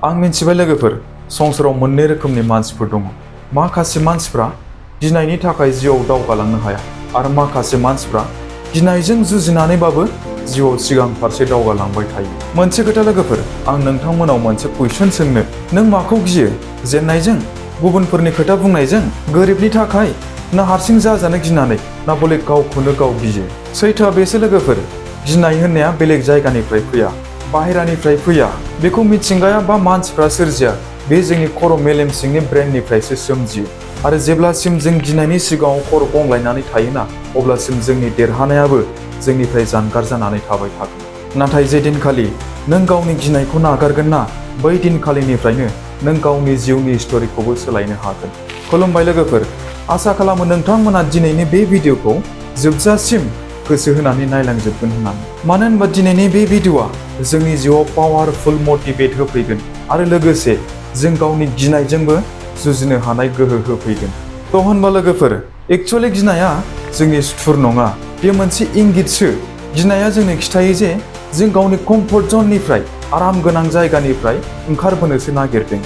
आं मिथिबाय लोगोफोर, संसाराव मोननै रोखोमनि मानसिफोर दङ। माखासे मानसिफ्रा गिनायनि थाखाय जिउआव दावगालांनो हाया आरो माखासे मानसिफ्रा गिनायजों जुजिनानैबाबो जिउआव सिगां फारसे दावगालांबाय थायो। मोनसे खोथा लोगोफोर, आं नोंथांमोनाव मोनसे कुइसन सोंनो, नों माखौ गियो? जेननायजों, गुबुनफोरनि खोथा बुंनायजों, गोरिबनि थाखाय, ना हारसिं जाजानो गिनानै, ना बले गावखौनो गाव गियो? सैथोआ बेसो लोगोफोर, गिनाय होननाया बेलेग जायगानिफ्राय फैया, बाहेरानिफ्राय फैया। बेखौ मिथिंगाया बा मानसिफ्रा सोरजिया, बे जोंनि खर' मेलेम सिंनि ब्रेननिफ्रायसो सोमजियो। आरो जेब्लासिम जों गिनायनि सिगाङाव खर' गंग्लायनानै थायोना, अब्लासिम जोंनि देरहानायाबो जोंनिफ्राय जानगार जानानै थाबाय थागोन। नाथाय जे दिनखालि नों गावनि गिनायखौ नागारगोन ना, बै दिनखालिनिफ्रायनो नों गावनि जिउनि स्ट'रिखौबो सोलायनो हागोन। खुलुमबाय लोगोफोर, आसा खालामो नोंथांमोना दिनैनि बे भिडिअखौ जोबजासिम गोसो होनानै नायलांजोबगोन होननानै। मानो होनबा दिनैनि बे भिडिअआ जोंनि जिउआव पावारफुल मटिभेट होफैगोन आरो लोगोसे जों गावनि गिनायजोंबो जुजिनो हानाय गोहो होफैगोन। थ' होनबा लोगोफोर, एक्चुअलि गिनाया जोंनि सुथुर नङा, बेयो मोनसे इंगितसो। गिनाया जोंनो खिथायो जे जों गावनि कम्फर्ट जननिफ्राय, आराम गोनां जायगानिफ्राय ओंखारबोनोसो नागिरदों।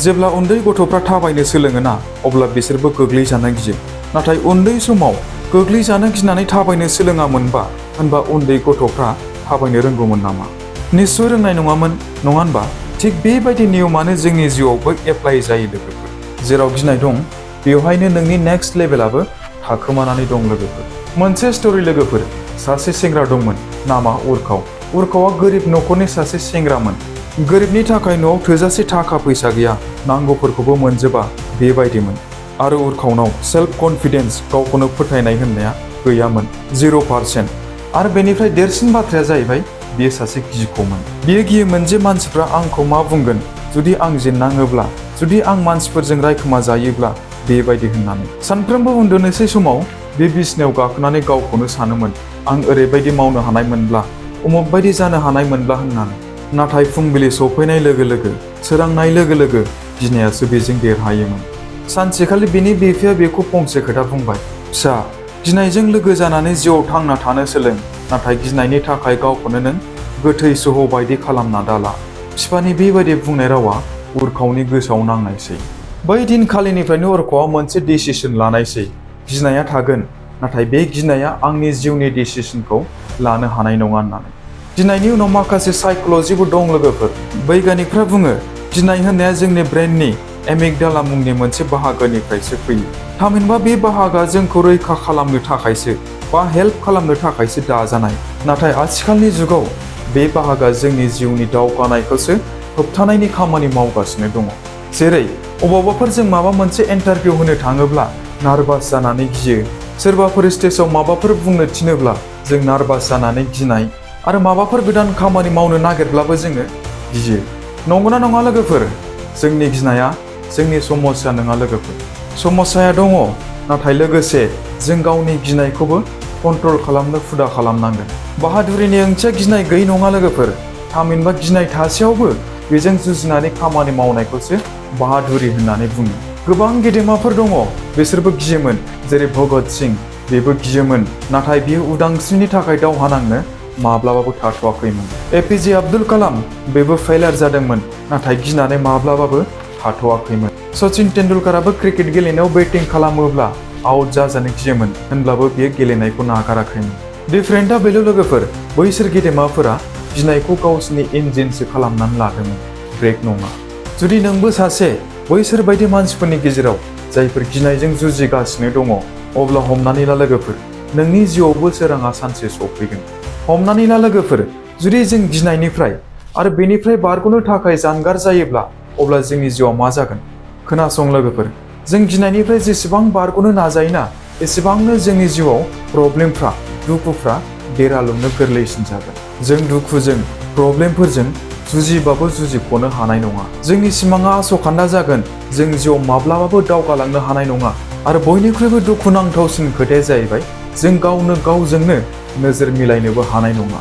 जेब्ला उन्दै गथ'फ्रा थाबायनो सोलोङोना, अब्ला बिसोरबो गोग्लैजानो गियो। नाथाय उन्दै समाव गोग्लैजानो गिनानै थाबायनो सोलोङामोनबा, होनबा उन्दै गथ'फ्रा थाबायनो रोंगौमोन नामा? निस्सय रोंनाय नङामोन, नङा होनबा? थिग बेबायदि नियमानो जोंनि जिउआवबो एप्लाइ जायो लोगोफोर। जेराव गिनाय दं, बेवहायनो नोंनि नेक्स्ट लेभेलाबो थाखोमानानै दं लोगोफोर। मोनसे स्ट'रि लोगोफोर, सासे सेंग्रा दंमोन, नामा उरखाव। उरखावा गोरिब न'खरनि सासे सेंग्रामोन। गोरिबनि थाखाय न'आव थोजासे थाखा फैसा गैया, नांगौफोरखौबो मोनजोबा, बेबायदिमोन। आरो उरखावनाव सेल्फ कनफिडेन्स, गावखौनो फोथायनाय होननाया गैयामोन, 0%। आरो बेनिफ्राय देरसिन बाथ्राया जाहैबाय, बियो सासे गिख'मोन। बियो गियोमोन जे मानसिफ्रा आंखौ मा बुंगोन जुदि आं जेननाङोब्ला, जुदि आं मानसिफोरजों रायखोमा जायोब्ला, बेबायदि होननानै। सानफ्रोमबो उन्दुनोसै समाव बे बिसिनायाव गाखोनानै गावखौनो सानोमोन, आं ओरैबायदि मावनो हानायमोनब्ला, उमुक बायदि जानो हानायमोनब्ला होननानै। नाथाय फुंबिलि सफैनाय लोगो लोगो, सोरांनाय लोगो लोगो गिनायासो बेजों देरहायोमोन। सानसेखालि बिनि बिफाया बेखौ फंसे खोथा बुंबाय, फिसा, गिनायजों लोगो जानानै जिउआव थांना थानो सोलों, नाथाय गिनायनि थाखाय गावखौनो नों गोथै सह' बायदि खालामना दाला। बिफानि बेबायदि बुंनाय रावा उरखावनि गोसोआव नांनायसै। बै दिनखालिनिफ्रायनो उरखावा मोनसे डिसिसन लानायसै, गिनाया थागोन, नाथाय बे गिनाया आंनि जिउनि डिसिसनखौ लानो हानाय नङा होननानै। गिनायनि उनाव माखासे साइक'लजिबो दं लोगोफोर। बैगियानिकफ्रा बुङो, गिनाय होननाया जोंनि ब्रेननि एमिगडाला मुंनि मोनसे बाहागोनिफ्रायसो फैयो। थामहिनबा बे बाहागोआ जोंखौ रैखा खालामनो थाखायसो बा हेल्प खालामनो थाखायसो दाजानाय। नाथाय आथिखालनि जुगाव बे बाहागोआ जोंनि जिउनि दावगानायखौसो होबथानायनि खामानि मावगासिनो दङ। जेरै अबावबाफोर जों माबा मोनसे इन्टारभिउ होनो थाङोब्ला नार्भास जानानै गियो, सोरबाफोर स्टेजाव माबाफोर बुंनो थिनोब्ला जों नार्भास जानानै गिनाय, आरो माबाफोर गोदान खामानि मावनो नागिरब्लाबो जोङो गियो। नंगौना नङा लोगोफोर? जोंनि गिनाया जोंनि समस्या नङा लोगोफोर। समस्याया दङ, नाथाय लोगोसे जों गावनि गिनायखौबो कन्ट्रल खालामनो हुदा खालामनांगोन। बाहादुरिनि ओंथिया गिनाय गैयै नङा लोगोफोर। थामहिनबा गिनाय थासेयावबो बेजों जुजिनानै खामानि मावनायखौसो बाहादुरि होननानै बुङो। गोबां गेदेमाफोर दङ, बिसोरबो गियोमोन, जेरै भगत सिं, बेबो गियोमोन, नाथाय बियो उदांस्रिनि थाखाय दावहा नांनो माब्लाबाबो थाथ'वाखैमोन। एपिजे आब्दुल कालाम, बेबो फेलार जादोंमोन, नाथाय गिनानै माब्लाबाबो थाथ'वाखैमोन। सचिन टेन्डुलकाराबो क्रिकेट गेलेनायाव बेटिं खालामोब्ला आउट जाजानो गियोमोन, होनब्लाबो बियो गेलेनायखौ नागाराखैमोन। डिफारेन्टआ बेल' लोगोफोर, बैसोर गेदेमाफोरा गिनायखौ गावसिनि इन्जिनसो खालामनानै लादोंमोन, ब्रेक नङा। जुदि नोंबो सासे बैसोर बायदि मानसिफोरनि गेजेराव जायफोर गिनायजों जुजिगासिनो दङ, अब्ला हमनानै ला लोगोफोर, नोंनि जिउआवबो सोराङा सानसे सफैगोन। हमनानै ला लोगोफोर, जुदि जों गिनायनिफ्राय आरो बेनिफ्राय बारग'नो थाखाय जानगार जायोब्ला, अब्ला जोंनि जिउआव मा जागोन? खोनासं लोगोफोर, जों गिनायनिफ्राय जेसेबां बारग'नो नाजायोना, एसेबांनो जोंनि जिउआव प्रब्लेमफ्रा, दुखुफ्रा देरालुंनो गोरलैसिन जागोन। जों दुखुजों, प्रब्लेमफोरजों जुजिबाबो जुजिख'नो हानाय नङा। जोंनि सिमाङा आस'खान्दा जागोन, जों जिउआव माब्लाबाबो दावगालांनो हानाय नङा। आरो बयनिख्रुइबो दुखुनांथावसिन खोथाया जाहैबाय, जों गावनो गावजोंनो नोजोर मिलायनोबो हानाय नङा।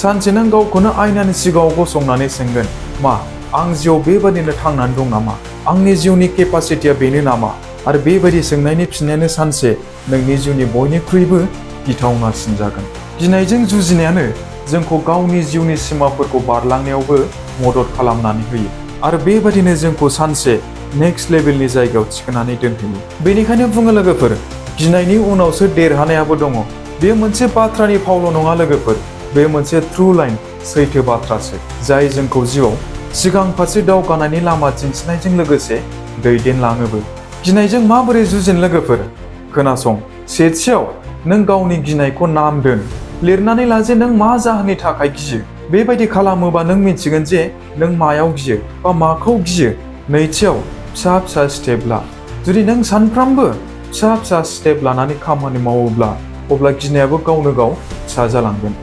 सानसे नों गावखौनो आयनानि सिगाङाव गसंनानै सोंगोन, मा आं जिउआव बेबादिनो थांनानै दं नामा? आंनि जिउनि केपासिटिया बेनो नामा? आरो बेबायदि सोंनायनि फिननायानो सानसे नोंनि जिउनि बयनिख्रुइबो गिथावनासिन जागोन। गिनायजों जुजिनायानो जोंखौ गावनि जिउनि सिमाफोरखौ बारलांनायावबो मदद खालामनानै होयो। आरो बेबादिनो जोंखौ सानसे नेक्स्ट लेभेलनि जायगायाव थिखोनानै दोनहैयो। बेनिखायनो बुङो लोगोफोर, गिनायनि उनावसो देरहानायाबो दङ। बे मोनसे बाथ्रानि फावल' नङा लोगोफोर, बे मोनसे ट्रु लाइन, सैथो बाथ्रासो, जाय जोंखौ जिउआव सिगां फारसे दावगानायनि लामा दिन्थिनायजों लोगोसे दैदेनलाङोबो। गिनायजों माबोरै जुजिनो लोगोफोर? खोनासं। सेथियाव, नों गावनि गिनायखौ नाम दोन। लिरनानै ला जे नों मा जाहोननि थाखाय गियो। बेबायदि खालामोबा नों मिन्थिगोन जे नों मायाव गियो बा माखौ गियो। नैथियाव, फिसा फिसा स्टेप ला। जुदि नों सानफ्रामबो फिसा फिसा स्टेप लानानै खामानि मावोब्ला, अब्ला गिनायाबो गावनो गाव फिसा जालांगोन।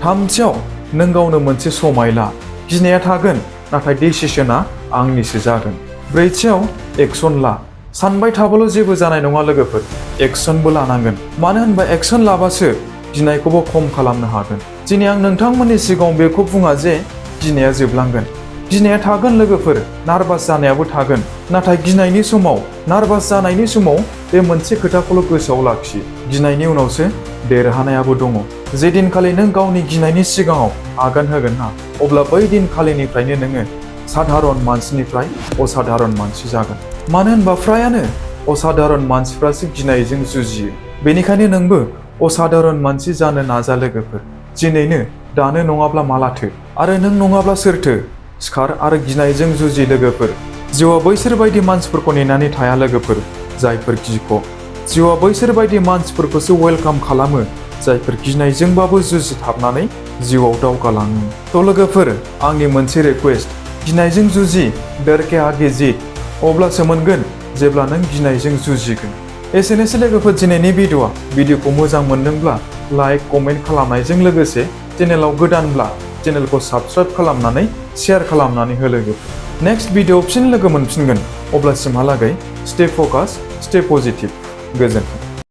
थामथियाव, नों गावनो मोनसे समाय ला। गिनाया थागोन, नाथाय डिसिसना आंनिसो जागोन। ब्रैथियाव, एक्सन ला। सानबाय थाबाल' जेबो जानाय नङा लोगोफोर, एक्सनबो लानांगोन। मानो होनबा एक्सन लाबासो गिनायखौबो खम खालामनो हागोन। दिनै आं नोंथांमोननि सिगाङाव बेखौ बुङा जे गिनाया जोबलांगोन। गिनाया थागोन लोगोफोर, नार्भास जानायाबो थागोन। नाथाय गिनायनि समाव, नार्भास जानायनि समाव बे मोनसे खोथाखौल' गोसोआव लाखि, गिनायनि उनावसो देरहानायाबो दङ। जे दिनखालि नों गावनि गिनायनि सिगाङाव आगान होगोन ना, अब्ला बै दिनखालिनिफ्रायनो नोङो साधारन मानसिनिफ्राय असाधारन मानसि जागोन। मानो होनबा फ्रायानो असाधारन मानसिफ्रासो गिनायजों जुजियो। बेनिखायनो नोंबो असाधारन मानसि जानो नाजा लोगोफोर। दिनैनो, दानो नङाब्ला मालाथो। आरो नों नङाब्ला सोरथो? सिखार आरो गिनायजों जुजि लोगोफोर। जिउआ बैसोर बायदि मानसिफोरखौ नेनानै थाया लोगोफोर, जायफोर गिख'। जिउआ बैसोर बायदि मानसिफोरखौसो वेलकाम खालामो, जायफोर गिनायजोंबाबो जुजिथाबनानै जिउआव दावगालाङो। थ' लोगोफोर, आंनि मोनसे रिक्वेस्ट, गिनायजों जुजि, डर के आगे जीत। अब्लासो मोनगोन जेब्ला नों गिनायजों जुजिगोन। एसेनोसै लोगोफोर दिनैनि भिडिअ'खौ मोजां मोनदोंब्ला लाइक, कमेन्ट खालामनायजों लोगोसे चेनेलाव गोदानब्ला चेनेलखौ साबस्क्राइब खालामनानै शेयार खालामनानै हो लोगोफोर। नेक्स्ट भिडिअ'आव फिन लोगो मोनफिनगोन। अब्लासिमहालागै स्टे फकास, स्टे पजिटिभ। गोजोन्थों।